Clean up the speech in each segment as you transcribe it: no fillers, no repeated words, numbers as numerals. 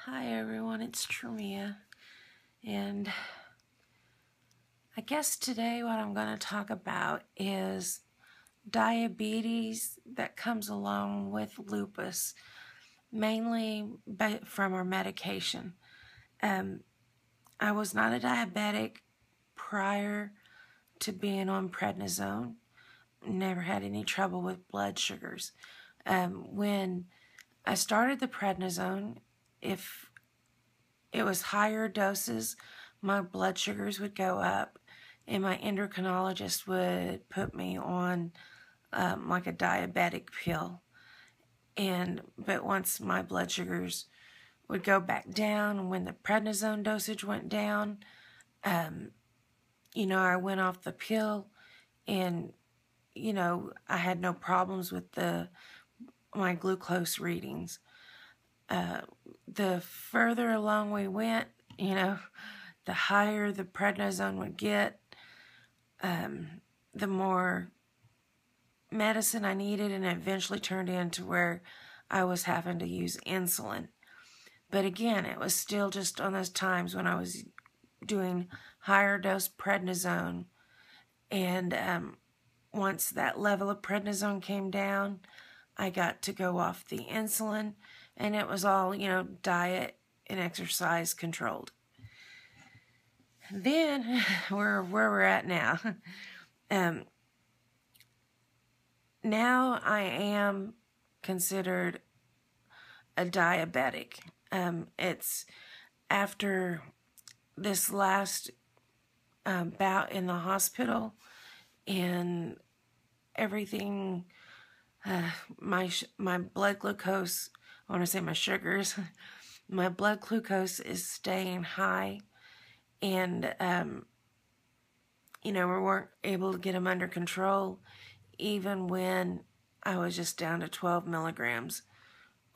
Hi everyone, it's Tremia, and I guess today what I'm going to talk about is diabetes that comes along with lupus, mainly from our medication. I was not a diabetic prior to being on prednisone, never had any trouble with blood sugars. When I started the prednisone, if it was higher doses, my blood sugars would go up, and my endocrinologist would put me on like a diabetic pill. But once my blood sugars would go back down, and when the prednisone dosage went down, I went off the pill, and I had no problems with my glucose readings. The further along we went, the higher the prednisone would get, the more medicine I needed, and it eventually turned into where I was having to use insulin. But again, it was still just on those times when I was doing higher dose prednisone, and once that level of prednisone came down, I got to go off the insulin, and it was all, diet and exercise controlled. Then, where we're at now. Now I am considered a diabetic. It's after this last bout in the hospital and everything, my blood glucose, I want to say my sugars, my blood glucose is staying high, and we weren't able to get them under control even when I was just down to 12 milligrams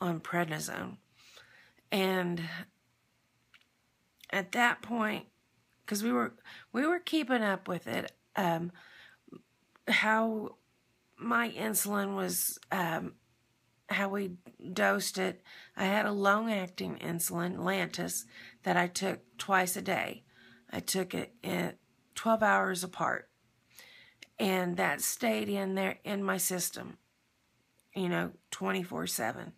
on prednisone. And at that point, because we were keeping up with it, how my insulin was, how we dosed it. I had a long-acting insulin, Lantus, that I took twice a day. I took it in 12 hours apart, and that stayed in there in my system, 24/7.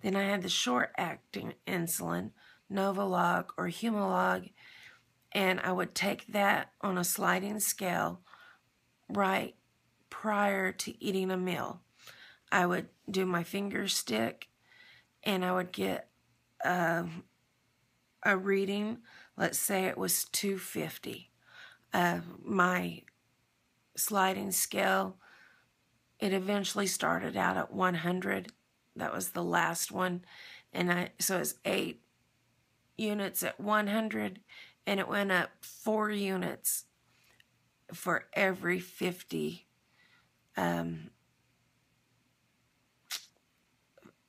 Then I had the short-acting insulin, Novolog or Humalog, and I would take that on a sliding scale right prior to eating a meal. I would do my finger stick, and I would get a reading. Let's say it was 250. My sliding scale, it eventually started out at 100. That was the last one. So it's 8 units at 100, and it went up 4 units for every 50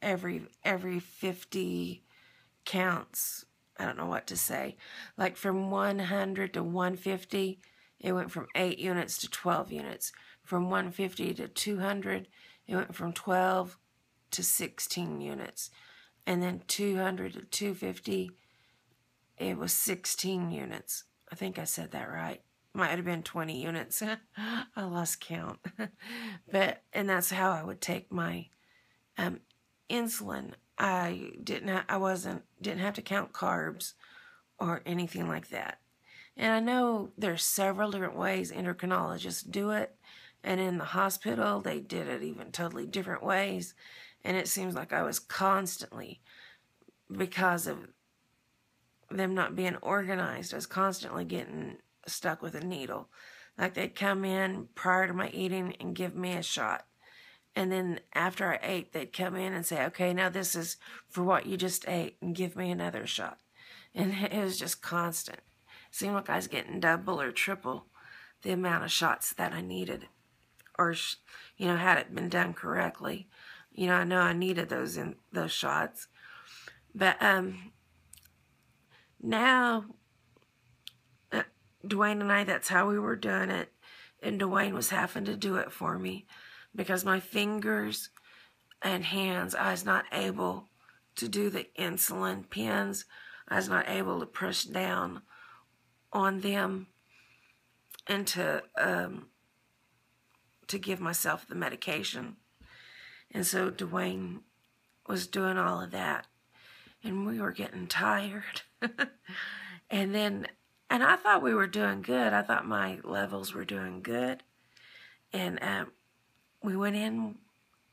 every 50 counts. I don't know what to say. Like from 100 to 150, it went from 8 units to 12 units. From 150 to 200, it went from 12 to 16 units. And then 200 to 250, it was 16 units. I think I said that right. Might have been 20 units. I lost count. And that's how I would take my insulin. I didn't have to count carbs or anything like that. And I know there's several different ways endocrinologists do it, and in the hospital they did it even totally different ways. And it seems like I was constantly, because of them not being organized, I was constantly getting stuck with a needle. Like they'd come in prior to my eating and give me a shot. And then after I ate, they'd come in and say, okay, now this is for what you just ate, and give me another shot. And it was just constant. It seemed like I was getting double or triple the amount of shots that I needed. Or, had it been done correctly. I know I needed those shots. But now, Dwayne and I, that's how we were doing it. And Dwayne was having to do it for me, because my fingers and hands, I was not able to do the insulin pens, I was not able to push down on them and to give myself the medication. And so Dwayne was doing all of that, and we were getting tired. And I thought we were doing good. I thought my levels were doing good. And we went in,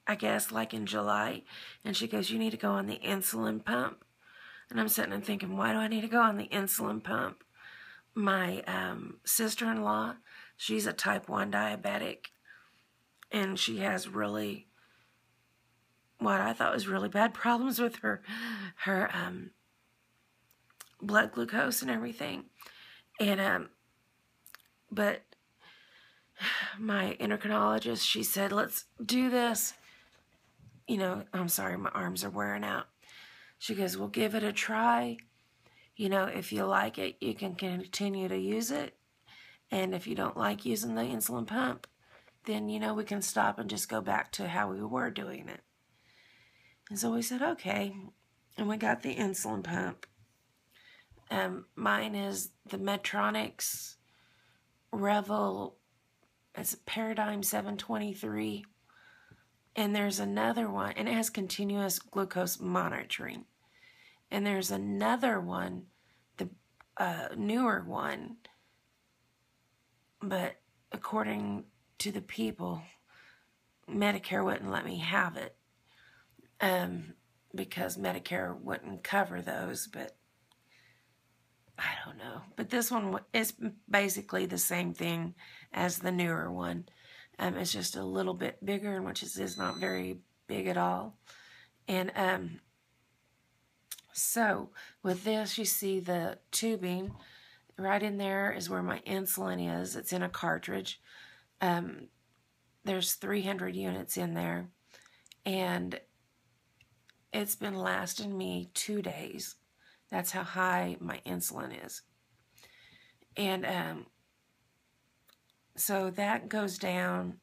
I guess, like in July, and she goes, "You need to go on the insulin pump." And I'm sitting and thinking, why do I need to go on the insulin pump? My sister-in-law, she's a type 1 diabetic, and she has really, what I thought was really bad problems with her blood glucose and everything. And but my endocrinologist, she said, "Let's do this." You know, I'm sorry, my arms are wearing out. She goes, "We'll give it a try. You know, if you like it, you can continue to use it. And if you don't like using the insulin pump, then, you know, we can stop and just go back to how we were doing it." And so we said, okay. And we got the insulin pump. Mine is the Medtronics Revel. It's a Paradigm 723. And there's another one, and it has continuous glucose monitoring. And there's another one, the newer one, but according to the people, Medicare wouldn't let me have it because Medicare wouldn't cover those, but I don't know. But this one is basically the same thing as the newer one. It's just a little bit bigger, which is not very big at all. And so with this, you see the tubing. Right in there is where my insulin is. It's in a cartridge. There's 300 units in there. And it's been lasting me 2 days. That's how high my insulin is. And so that goes down,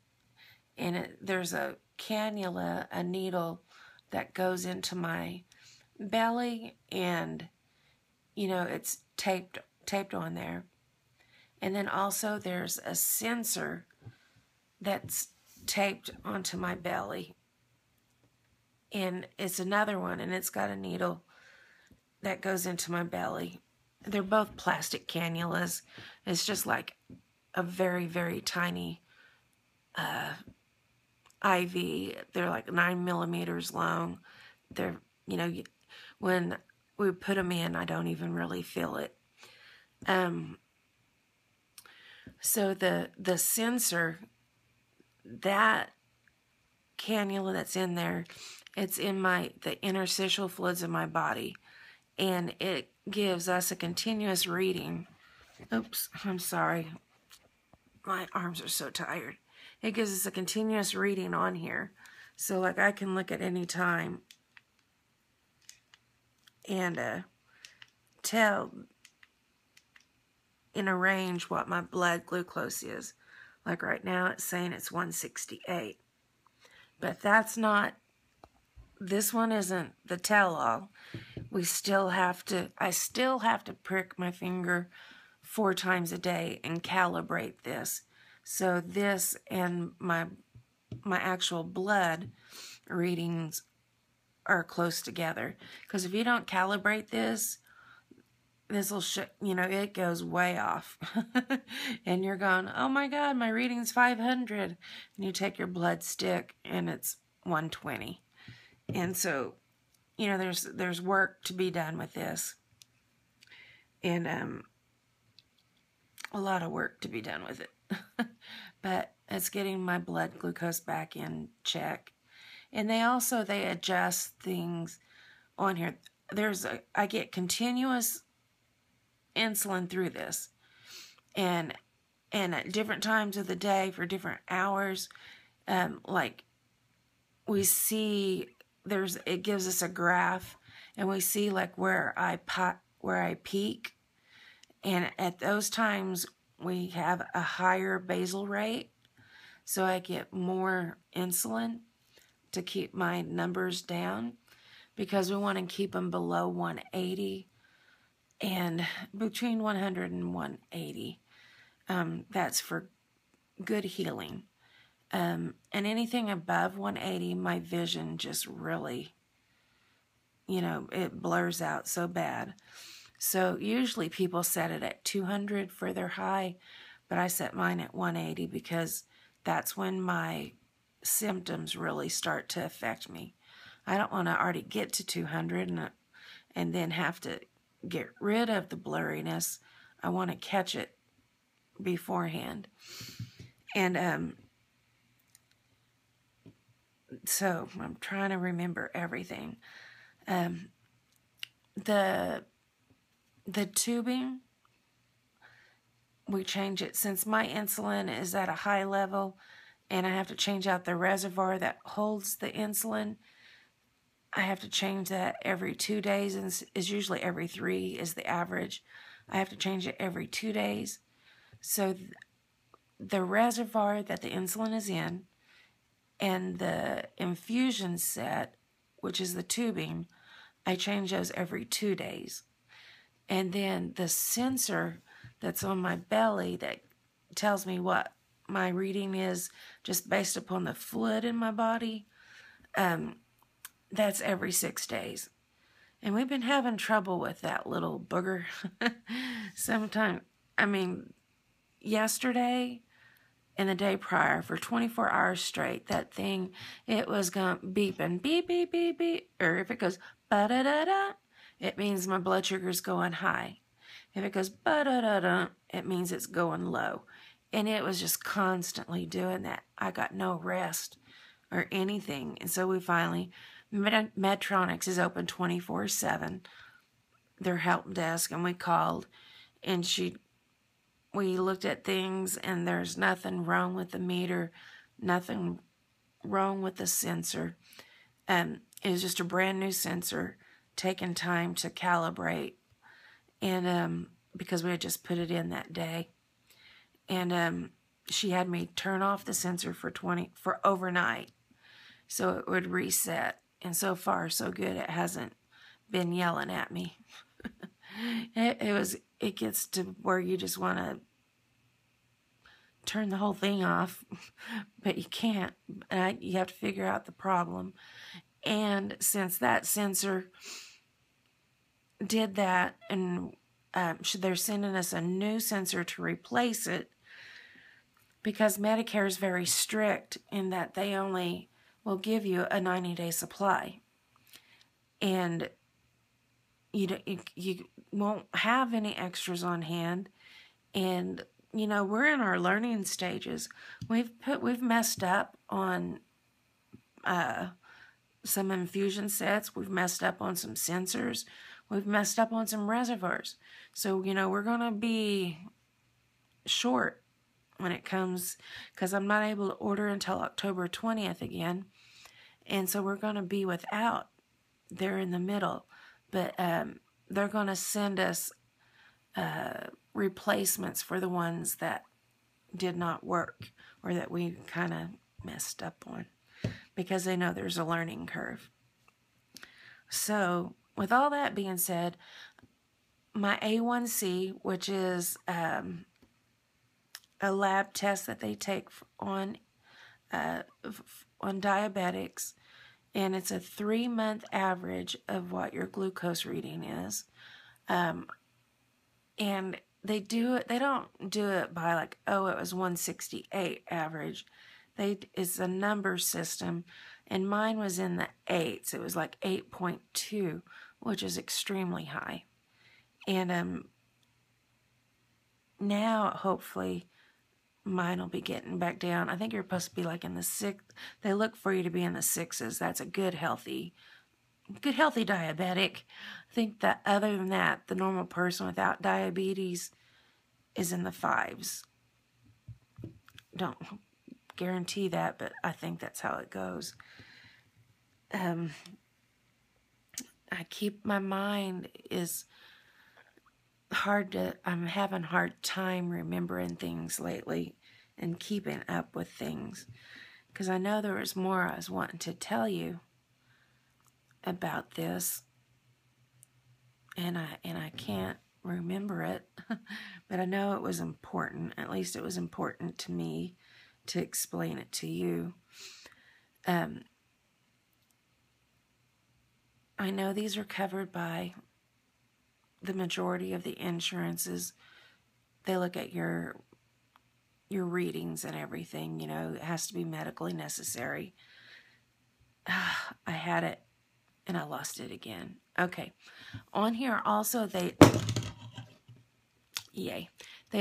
and there's a cannula, a needle that goes into my belly, and, you know, it's taped on there. And then also there's a sensor that's taped onto my belly. And it's another one, and it's got a needle that goes into my belly. They're both plastic cannulas. It's just like a very, very tiny IV. They're like 9 millimeters long. They're, you know, when we put them in, I don't even really feel it. So the sensor, that cannula that's in there, it's in the interstitial fluids of my body, and it gives us a continuous reading. Oops, I'm sorry. My arms are so tired. It gives us a continuous reading on here. So, like, I can look at any time and tell in a range what my blood glucose is. Like right now, it's saying it's 168. But that's not, this one isn't the tell-all. I still have to prick my finger 4 times a day and calibrate this. So this and my actual blood readings are close together. Because if you don't calibrate this will you know, it goes way off. And you're going, oh my God, my reading's 500. And you take your blood stick and it's 120. And so, you know, there's work to be done with this. And a lot of work to be done with it. But it's getting my blood glucose back in check. And they adjust things on here. I get continuous insulin through this, and at different times of the day for different hours, like we see it gives us a graph, and we see like where I peak, and at those times we have a higher basal rate, so I get more insulin to keep my numbers down. because we want to keep them below 180 and between 100 and 180. That's for good healing. And anything above 180, my vision just really, it blurs out so bad. So usually people set it at 200 for their high, but I set mine at 180 because that's when my symptoms really start to affect me. I don't want to already get to 200 and then have to get rid of the blurriness. I want to catch it beforehand. And so I'm trying to remember everything. The tubing, we change it since my insulin is at a high level and I have to change out the reservoir that holds the insulin. I have to change that every 2 days, and is usually every 3 is the average. I have to change it every 2 days. So the reservoir that the insulin is in and the infusion set, which is the tubing, I change those every 2 days. And then the sensor that's on my belly that tells me what my reading is just based upon the fluid in my body, that's every 6 days. And we've been having trouble with that little booger. Sometimes, yesterday and the day prior, for 24 hours straight, that thing, it was going beeping, beep, beep, beep, beep. Or if it goes ba-da-da-da, it means my blood sugar is going high. If it goes ba-da-da-da, it means it's going low. And it was just constantly doing that. I got no rest or anything. And so we finally, Medtronics is open 24/7, their help desk, and we called, and we looked at things, and there's nothing wrong with the meter, nothing wrong with the sensor. It was just a brand new sensor, taking time to calibrate, and because we had just put it in that day, and she had me turn off the sensor for overnight, so it would reset. And so far, so good. It hasn't been yelling at me. It gets to where you just want to turn the whole thing off, but you can't. You have to figure out the problem. And since that sensor did that, and they're sending us a new sensor to replace it, because Medicare is very strict in that they only will give you a 90-day supply. And you won't have any extras on hand. And, we're in our learning stages. We've messed up on some infusion sets. We've messed up on some sensors. We've messed up on some reservoirs. So, we're going to be short when it comes, because I'm not able to order until October 20th again. And so we're going to be without. They're in the middle. But they're going to send us replacements for the ones that did not work or that we kind of messed up on, because they know there's a learning curve. So with all that being said, my A1C, which is a lab test that they take on diabetics, and it's a 3-month average of what your glucose reading is. And they don't do it by like, oh, it was 168 average. It's a number system, and mine was in the 8s. It was like 8.2, which is extremely high. And now, hopefully, mine will be getting back down. I think you're supposed to be like in the 6th. They look for you to be in the 6s. That's a good healthy diabetic. I think that other than that, the normal person without diabetes is in the 5s. Don't guarantee that, but I think that's how it goes. My mind is I'm having a hard time remembering things lately and keeping up with things, because I know there was more I was wanting to tell you. about this, and I can't remember it, but I know it was important. At least it was important to me to explain it to you. I know these are covered by the majority of the insurances. They look at your readings and everything. You know, it has to be medically necessary. I had it and I lost it again. Okay. On here also they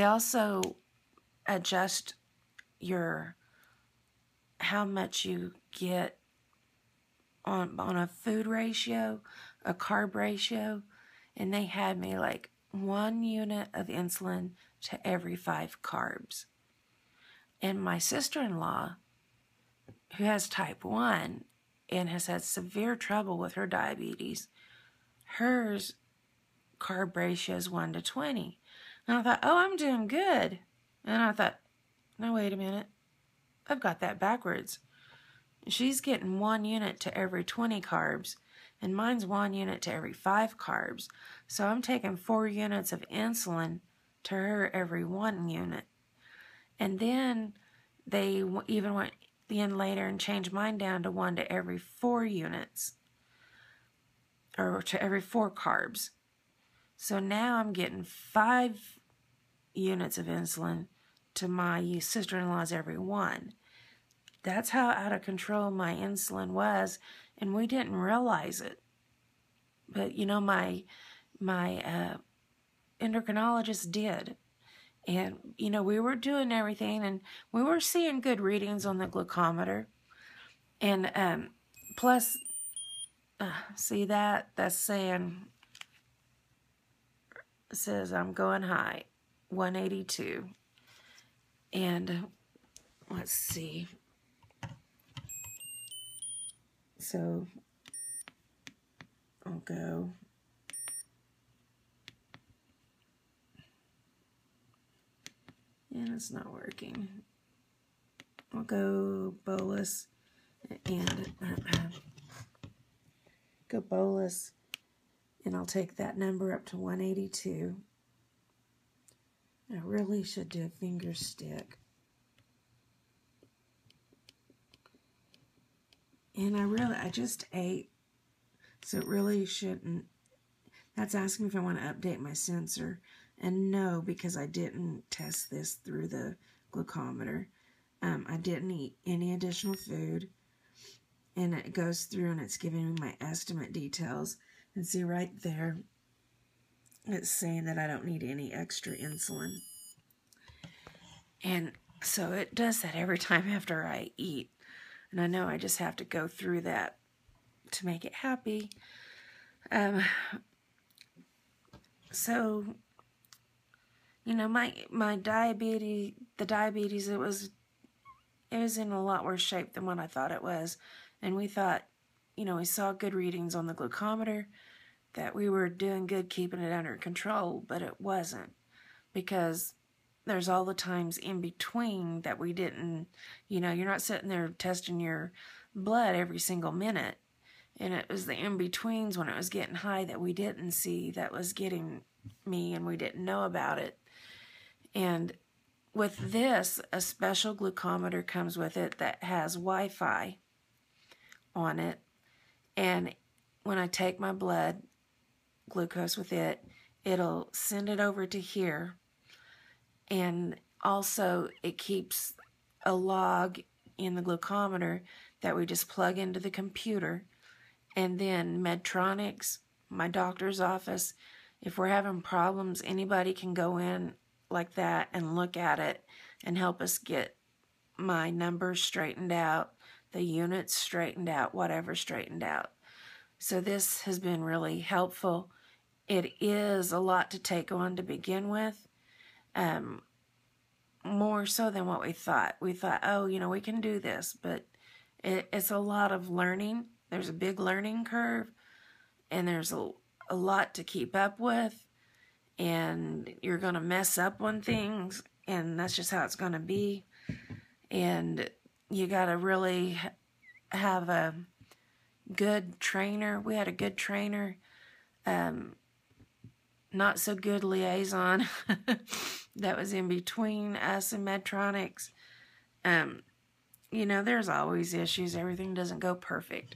also adjust how much you get on a food ratio, a carb ratio, and they had me like 1 unit of insulin to every 5 carbs. And my sister-in-law, who has type 1 and has had severe trouble with her diabetes, hers carb ratio is 1 to 20. And I thought, oh, I'm doing good. And I thought, no, wait a minute. I've got that backwards. She's getting 1 unit to every 20 carbs, and mine's 1 unit to every 5 carbs. So I'm taking 4 units of insulin to her every 1 unit. And then they even went in later and changed mine down to 1 to every 4 units, or to every 4 carbs. So now I'm getting 5 units of insulin to my sister-in-law's every 1. That's how out of control my insulin was, and we didn't realize it. But, you know, my endocrinologist did. And, you know, we were doing everything, and we were seeing good readings on the glucometer. And plus, see that? That's saying, it says I'm going high, 182. And let's see. So I'll go. And it's not working. I'll go bolus and go bolus, and I'll take that number up to 182. I really should do a finger stick. And I just ate, so it really shouldn't. That's asking me if I want to update my sensor. And no, because I didn't test this through the glucometer. I didn't eat any additional food. And it goes through and it's giving me my estimate details. And see right there, it's saying that I don't need any extra insulin. And so it does that every time after I eat. And I know I just have to go through that to make it happy. So, you know, my diabetes, it was in a lot worse shape than what I thought it was. And we thought, you know, we saw good readings on the glucometer, that we were doing good keeping it under control, but it wasn't, because there's all the times in between that we didn't, you know, you're not sitting there testing your blood every single minute. And it was the in-betweens when it was getting high that we didn't see, that was getting me, and we didn't know about it. And with this, a special glucometer comes with it that has Wi-Fi on it. And when I take my blood glucose with it, it'll send it over to here. And also it keeps a log in the glucometer that we just plug into the computer. And then Medtronics, my doctor's office, if we're having problems, anybody can go in like that and look at it and help us get my numbers straightened out, the units straightened out, whatever straightened out. So this has been really helpful. It is a lot to take on to begin with, more so than what we thought. We thought, oh, you know, we can do this, but it's a lot of learning. There's a big learning curve, and there's a lot to keep up with, and you're going to mess up on things, and that's just how it's going to be. And you got to really have good trainer. We had a good trainer. Not so good liaison that was in between us and Medtronics. You know, there's always issues. Everything doesn't go perfect.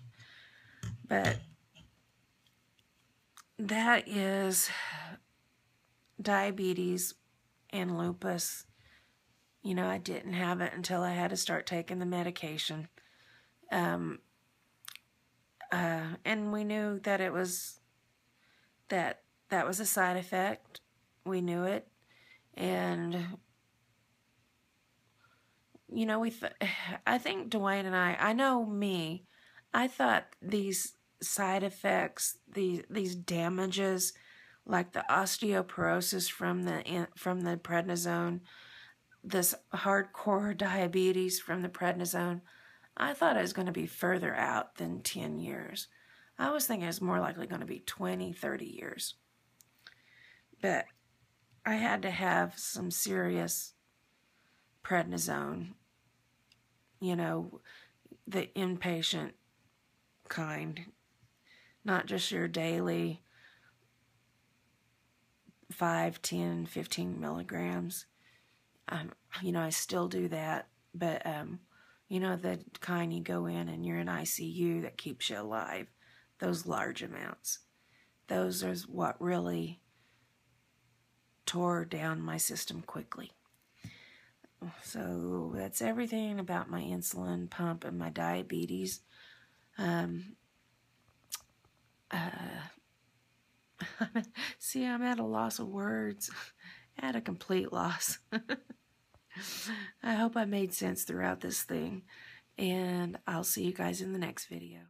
But that is diabetes and lupus. You know, I didn't have it until I had to start taking the medication. And we knew that it was, that was a side effect. We knew it. And, you know, I think Dwayne and I know me, I thought these side effects, these damages, like the osteoporosis from the prednisone, this hardcore diabetes from the prednisone, I thought it was going to be further out than 10 years. I was thinking it was more likely going to be 20, 30 years. But I had to have some serious prednisone, you know, the inpatient kind, not just your daily 5, 10, 15 milligrams. You know, I still do that, but, you know, the kind you go in and you're in ICU that keeps you alive, those large amounts. Those are what really tore down my system quickly. So that's everything about my insulin pump and my diabetes. See, I'm at a loss of words. At a complete loss. I hope I made sense throughout this thing, and I'll see you guys in the next video.